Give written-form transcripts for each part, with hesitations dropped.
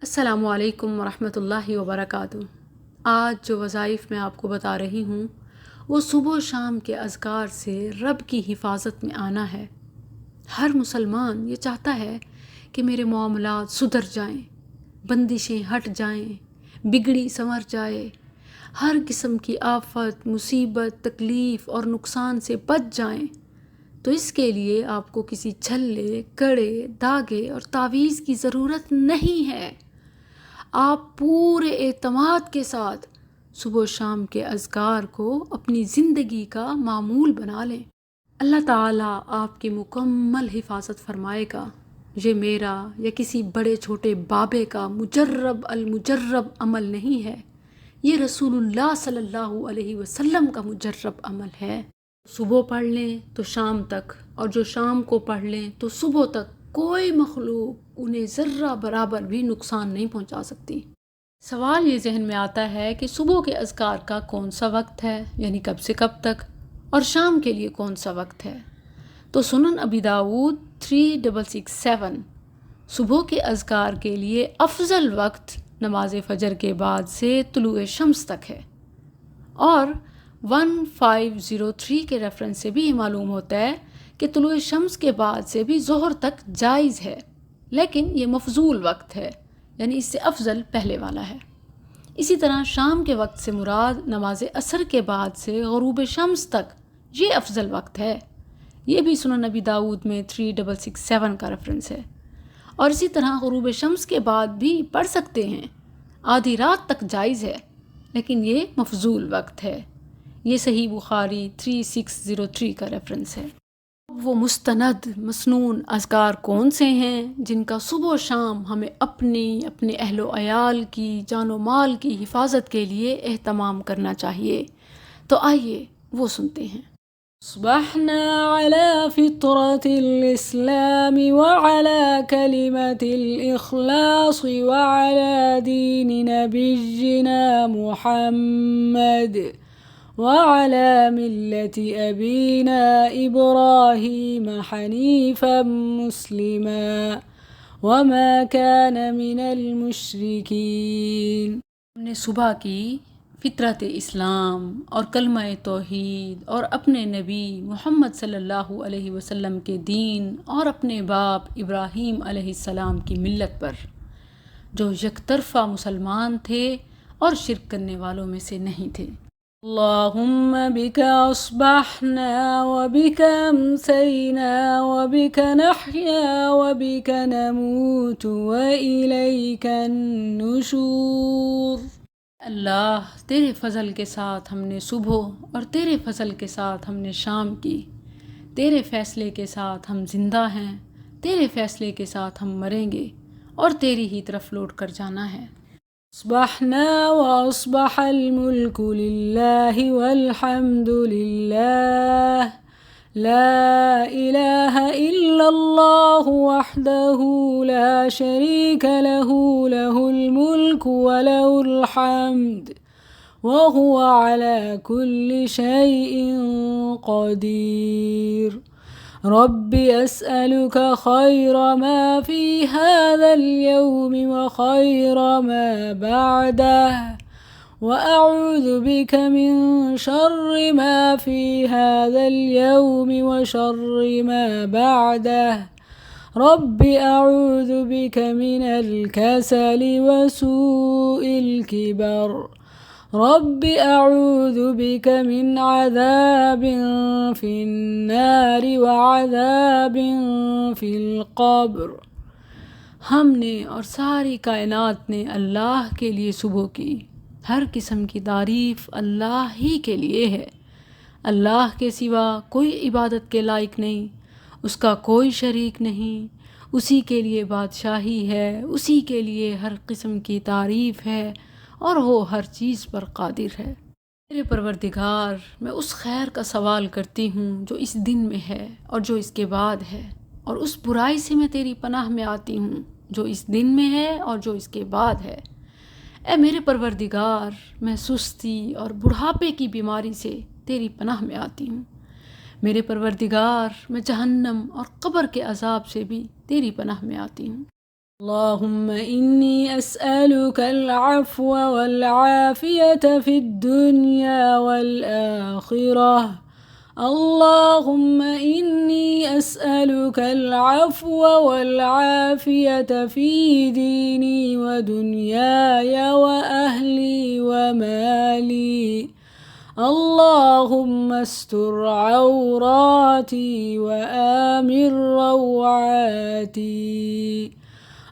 السلام علیکم ورحمۃ اللہ وبرکاتہ۔ آج جو وظائف میں آپ کو بتا رہی ہوں وہ صبح و شام کے اذکار سے رب کی حفاظت میں آنا ہے۔ ہر مسلمان یہ چاہتا ہے کہ میرے معاملات سدھر جائیں، بندشیں ہٹ جائیں، بگڑی سنور جائے، ہر قسم کی آفت، مصیبت، تکلیف اور نقصان سے بچ جائیں۔ تو اس کے لیے آپ کو کسی چھلے، کڑے، داغے اور تعویذ کی ضرورت نہیں ہے۔ آپ پورے اعتماد کے ساتھ صبح و شام کے اذکار کو اپنی زندگی کا معمول بنا لیں۔ اللہ تعالیٰ آپ کی مکمل حفاظت فرمائے گا۔ یہ میرا یا کسی بڑے چھوٹے بابے کا مجرب المجرب عمل نہیں ہے، یہ رسول اللہ صلی اللہ علیہ وسلم کا مجرب عمل ہے۔ صبح پڑھ لیں تو شام تک، اور جو شام کو پڑھ لیں تو صبح تک، کوئی مخلوق انہیں ذرہ برابر بھی نقصان نہیں پہنچا سکتی۔ سوال یہ ذہن میں آتا ہے کہ صبح کے اذکار کا کون سا وقت ہے، یعنی کب سے کب تک، اور شام کے لیے کون سا وقت ہے؟ تو سنن ابی داؤد 3667 صبح کے اذکار کے لیے افضل وقت نماز فجر کے بعد سے طلوع شمس تک ہے، اور 1503 کے ریفرنس سے بھی یہ معلوم ہوتا ہے کہ طلوع شمس کے بعد سے بھی ظہر تک جائز ہے، لیکن یہ مفضول وقت ہے، یعنی اس سے افضل پہلے والا ہے۔ اسی طرح شام کے وقت سے مراد نماز عصر کے بعد سے غروب شمس تک، یہ افضل وقت ہے۔ یہ بھی سنن نبی داؤد میں 3667 کا ریفرنس ہے۔ اور اسی طرح غروب شمس کے بعد بھی پڑھ سکتے ہیں، آدھی رات تک جائز ہے، لیکن یہ مفضول وقت ہے۔ یہ صحیح بخاری 3603 کا ریفرنس ہے۔ وہ مستند مسنون اذکار کون سے ہیں جن کا صبح و شام ہمیں اپنے اہل و عیال کی جان و مال کی حفاظت کے لیے اہتمام کرنا چاہیے؟ تو آئیے وہ سنتے ہیں۔ اصبحنا على فطرة الإسلام وعلى كلمة الإخلاص وعلى دين نبينا محمد وعلى ملة أبينا إبراهيم حنيفا مسلما وما كان من المشركين۔ ہم نے صبح کی فطرت اسلام اور کلمہ توحید اور اپنے نبی محمد صلی اللہ علیہ وسلم کے دین اور اپنے باپ ابراہیم علیہ السلام کی ملت پر، جو یک طرفہ مسلمان تھے اور شرک کرنے والوں میں سے نہیں تھے۔ اللہم بک اصبحنا وبک امسینا وبک نحیا وبک نموت والیک النشور۔ اللہ، تیرے فضل کے ساتھ ہم نے صبح اور تیرے فضل کے ساتھ ہم نے شام کی، تیرے فیصلے کے ساتھ ہم زندہ ہیں، تیرے فیصلے کے ساتھ ہم مریں گے، اور تیری ہی طرف لوٹ کر جانا ہے۔ اصبحنا واصبح الملک للہ والحمد للہ لا الہ الا اللہ وحدہ لا شریک لہ لہ الملک ولہ الحمد وہو علی کل شیء قدیر۔ رب أسألك خير ما في هذا اليوم وخير ما بعده وأعوذ بك من شر ما في هذا اليوم وشر ما بعده رب أعوذ بك من الكسل وسوء الكبر رب اعوذ بک من عذاب فی النار وعذاب فی القبر۔ ہم نے اور ساری کائنات نے اللہ کے لیے صبح کی، ہر قسم کی تعریف اللہ ہی کے لیے ہے۔ اللہ کے سوا کوئی عبادت کے لائق نہیں، اس کا کوئی شریک نہیں، اسی کے لیے بادشاہی ہے، اسی کے لیے ہر قسم کی تعریف ہے، اور وہ ہر چیز پر قادر ہے۔ میرے پروردگار، میں اس خیر کا سوال کرتی ہوں جو اس دن میں ہے اور جو اس کے بعد ہے، اور اس برائی سے میں تیری پناہ میں آتی ہوں جو اس دن میں ہے اور جو اس کے بعد ہے۔ اے میرے پروردگار، میں سستی اور بڑھاپے کی بیماری سے تیری پناہ میں آتی ہوں۔ میرے پروردگار، میں جہنم اور قبر کے عذاب سے بھی تیری پناہ میں آتی ہوں۔ اللهم إني أسألك العفو والعافية في الدنيا والآخرة. اللهم إني أسألك العفو والعافية في ديني ودنياي وأهلي ومالي. اللهم استر عوراتي وآمن روعاتي.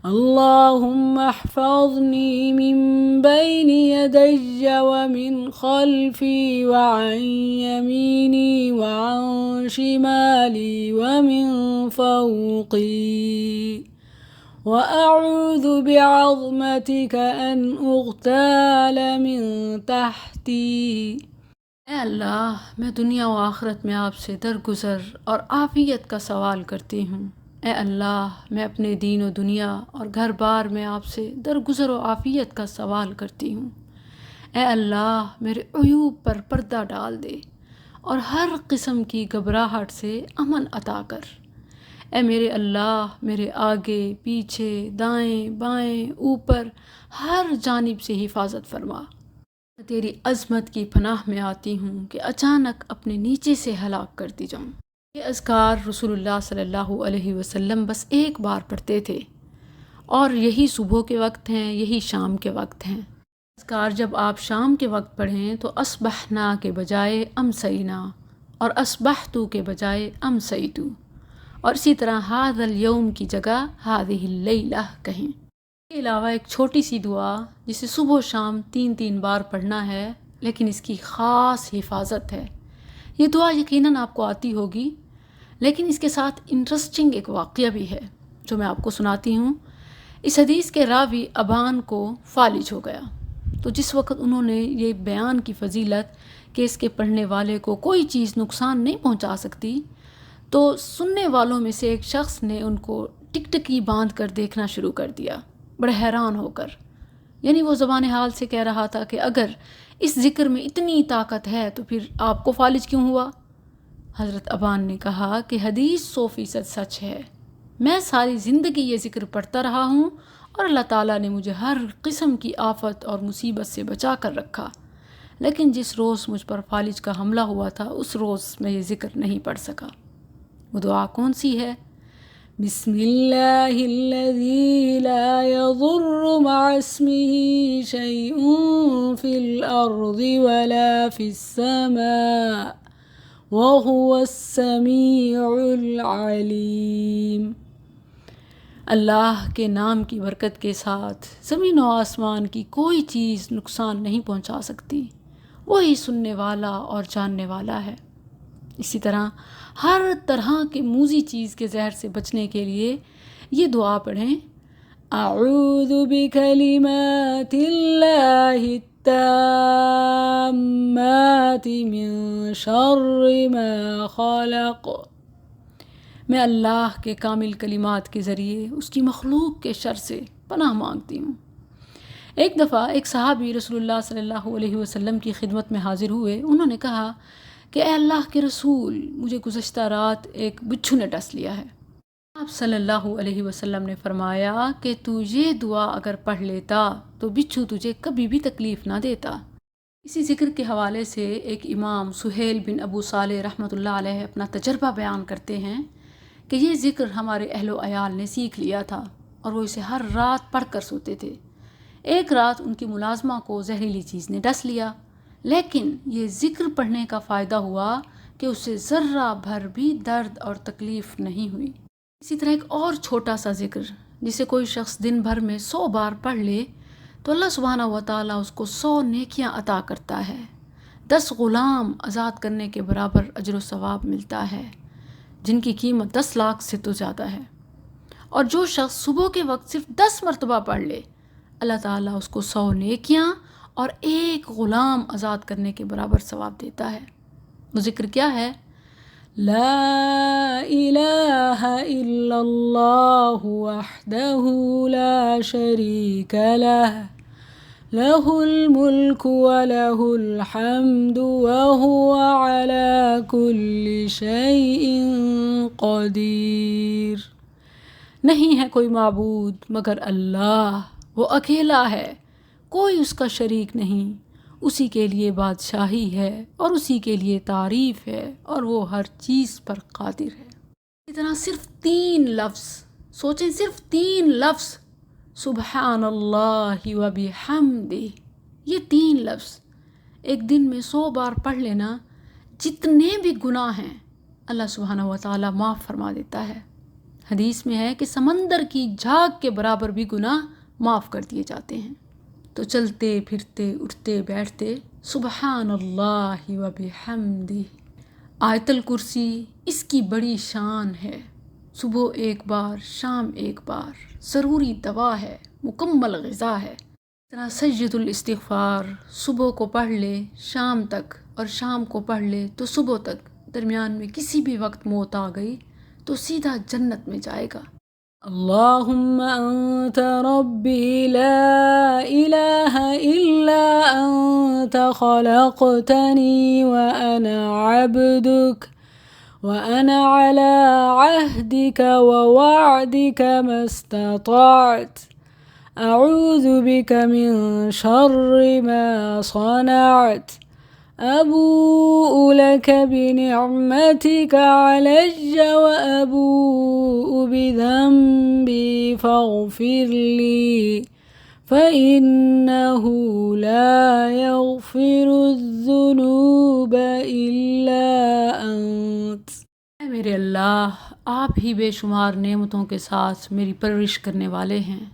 اللهم احفظني من بين يدي ومن خلفي وعن يميني وعن شمالي ومن فوقي، وأعوذ بعظمتك أن أغتال من تحتي. اے اللہ، میں دنیا و آخرت میں آپ سے درگزر اور عافیت کا سوال کرتی ہوں۔ اے اللہ، میں اپنے دین و دنیا اور گھر بار میں آپ سے درگزر و عافیت کا سوال کرتی ہوں۔ اے اللہ، میرے عیوب پر پردہ ڈال دے اور ہر قسم کی گھبراہٹ سے امن عطا کر۔ اے میرے اللہ، میرے آگے پیچھے دائیں بائیں اوپر ہر جانب سے حفاظت فرما۔ میں تیری عظمت کی پناہ میں آتی ہوں کہ اچانک اپنے نیچے سے ہلاک کرتی جاؤں۔ یہ اذکار رسول اللہ صلی اللہ علیہ وسلم بس ایک بار پڑھتے تھے، اور یہی صبح کے وقت ہیں، یہی شام کے وقت ہیں۔ اذکار جب آپ شام کے وقت پڑھیں تو اصبحنا کے بجائے امسینا اور اصبحتو کے بجائے امسیتو، اور اسی طرح ھذا الیوم کی جگہ ھذہ اللیلہ کہیں۔ اس کے علاوہ ایک چھوٹی سی دعا جسے صبح و شام 3 بار پڑھنا ہے، لیکن اس کی خاص حفاظت ہے۔ یہ دعا یقیناً آپ کو آتی ہوگی، لیکن اس کے ساتھ انٹرسٹنگ ایک واقعہ بھی ہے جو میں آپ کو سناتی ہوں۔ اس حدیث کے راوی ابان کو فالج ہو گیا، تو جس وقت انہوں نے یہ بیان کی فضیلت کہ اس کے پڑھنے والے کو کوئی چیز نقصان نہیں پہنچا سکتی، تو سننے والوں میں سے ایک شخص نے ان کو ٹکٹکی باندھ کر دیکھنا شروع کر دیا، بڑے حیران ہو کر۔ یعنی وہ زبان حال سے کہہ رہا تھا کہ اگر اس ذکر میں اتنی طاقت ہے تو پھر آپ کو فالج کیوں ہوا؟ حضرت ابان نے کہا کہ حدیث 100% سچ ہے، میں ساری زندگی یہ ذکر پڑھتا رہا ہوں اور اللہ تعالیٰ نے مجھے ہر قسم کی آفت اور مصیبت سے بچا کر رکھا، لیکن جس روز مجھ پر فالج کا حملہ ہوا تھا اس روز میں یہ ذکر نہیں پڑھ سکا۔ وہ دعا کون سی ہے؟ بسم اللہ الذی لا یضر مع اسمہ شیء فی الارض ولا فی السماء وهو السمیع العلیم۔ اللہ کے نام کی برکت کے ساتھ زمین و آسمان کی کوئی چیز نقصان نہیں پہنچا سکتی، وہی سننے والا اور جاننے والا ہے۔ اسی طرح ہر طرح کے موذی چیز کے زہر سے بچنے کے لیے یہ دعا پڑھیں، اعوذ بکلمات اللہ التامات من شر ما خلق۔ میں اللہ کے کامل کلمات کے ذریعے اس کی مخلوق کے شر سے پناہ مانگتی ہوں۔ ایک دفعہ ایک صحابی رسول اللہ صلی اللہ علیہ وسلم کی خدمت میں حاضر ہوئے۔ انہوں نے کہا کہ اے اللہ کے رسول، مجھے گزشتہ رات ایک بچھو نے ڈس لیا ہے۔ آپ صلی اللہ علیہ وسلم نے فرمایا کہ تو یہ دعا اگر پڑھ لیتا تو بچھو تجھے کبھی بھی تکلیف نہ دیتا۔ اسی ذکر کے حوالے سے ایک امام سہیل بن ابو صالح رحمۃ اللہ علیہ اپنا تجربہ بیان کرتے ہیں کہ یہ ذکر ہمارے اہل و عیال نے سیکھ لیا تھا اور وہ اسے ہر رات پڑھ کر سوتے تھے۔ ایک رات ان کی ملازمہ کو زہریلی چیز نے ڈس لیا، لیکن یہ ذکر پڑھنے کا فائدہ ہوا کہ اسے ذرہ بھر بھی درد اور تکلیف نہیں ہوئی۔ اسی طرح ایک اور چھوٹا سا ذکر جسے کوئی شخص دن بھر میں 100 بار پڑھ لے تو اللہ سبحانہ و تعالیٰ اس کو 100 نیکیاں عطا کرتا ہے، 10 غلام آزاد کرنے کے برابر اجر و ثواب ملتا ہے، جن کی قیمت 10 لاکھ سے تو زیادہ ہے۔ اور جو شخص صبح کے وقت صرف 10 مرتبہ پڑھ لے، اللہ تعالیٰ اس کو 100 نیکیاں اور 1 غلام آزاد کرنے کے برابر ثواب دیتا ہے۔ وہ ذکر کیا ہے؟ لا الہ الا اللہ وحدہ لا شریک لہ، لہ الملک ولہ الحمد وہو علی کل شیء قدیر، نہیں ہے کوئی معبود مگر اللہ، وہ اکیلا ہے، کوئی اس کا شریک نہیں، اسی کے لیے بادشاہی ہے اور اسی کے لیے تعریف ہے اور وہ ہر چیز پر قادر ہے۔ اتنا صرف 3 لفظ سوچیں، صرف 3 لفظ، سبحان اللہ و بحمدہ، یہ 3 لفظ ایک دن میں 100 بار پڑھ لینا، جتنے بھی گناہ ہیں اللہ سبحانہ و تعالیٰ معاف فرما دیتا ہے۔ حدیث میں ہے کہ سمندر کی جھاگ کے برابر بھی گناہ معاف کر دیے جاتے ہیں۔ تو چلتے پھرتے اٹھتے بیٹھتے سبحان اللہ و بحمدہ۔ آیت الکرسی اس کی بڑی شان ہے، صبح ایک بار شام ایک بار، ضروری دوا ہے، مکمل غذا ہے۔ طرح سجدۃ الاستغفار صبح کو پڑھ لے شام تک اور شام کو پڑھ لے تو صبح تک، درمیان میں کسی بھی وقت موت آ گئی تو سیدھا جنت میں جائے گا۔ اللہم انت ربی لا الہ الا انت خلقتنی وانا عبدک وانا على عهدك ووعدك ما استطعت اعوذ بك من شر ما صنعت أبوء لك بنعمتك علي وأبوء بذنبي فاغفر لي فإنه لا يغفر الذنوب إلا أنت۔ اے میرے اللہ، آپ ہی بے شمار نعمتوں کے ساتھ میری پرورش کرنے والے ہیں،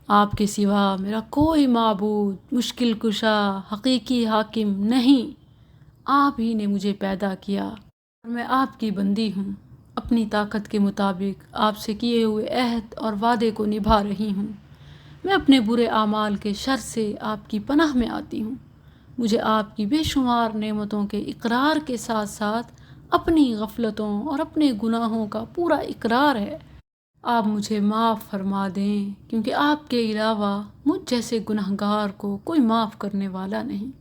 آپ کے سوا میرا کوئی معبود، مشکل کشا، حقیقی حاکم نہیں۔ آپ ہی نے مجھے پیدا کیا اور میں آپ کی بندی ہوں، اپنی طاقت کے مطابق آپ سے کیے ہوئے عہد اور وعدے کو نبھا رہی ہوں۔ میں اپنے برے اعمال کے شر سے آپ کی پناہ میں آتی ہوں۔ مجھے آپ کی بے شمار نعمتوں کے اقرار کے ساتھ ساتھ اپنی غفلتوں اور اپنے گناہوں کا پورا اقرار ہے۔ آپ مجھے معاف فرما دیں، کیونکہ آپ کے علاوہ مجھ جیسے گنہگار کو کوئی معاف کرنے والا نہیں۔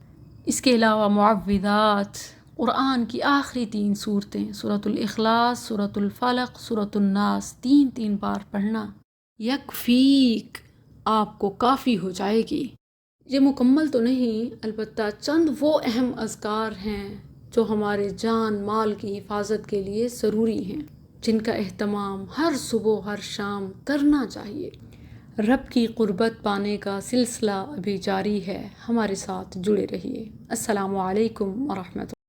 اس کے علاوہ معوذات، قرآن کی آخری 3 صورتیں، سورۃ الاخلاص، سورۃ الفلق، سورۃ الناس، 3 بار پڑھنا، یکفیک، آپ کو کافی ہو جائے گی۔ یہ مکمل تو نہیں، البتہ چند وہ اہم اذکار ہیں جو ہمارے جان مال کی حفاظت کے لیے ضروری ہیں، جن کا اہتمام ہر صبح ہر شام کرنا چاہیے۔ رب کی قربت پانے کا سلسلہ ابھی جاری ہے، ہمارے ساتھ جڑے رہیے۔ السلام علیکم ورحمۃ اللہ۔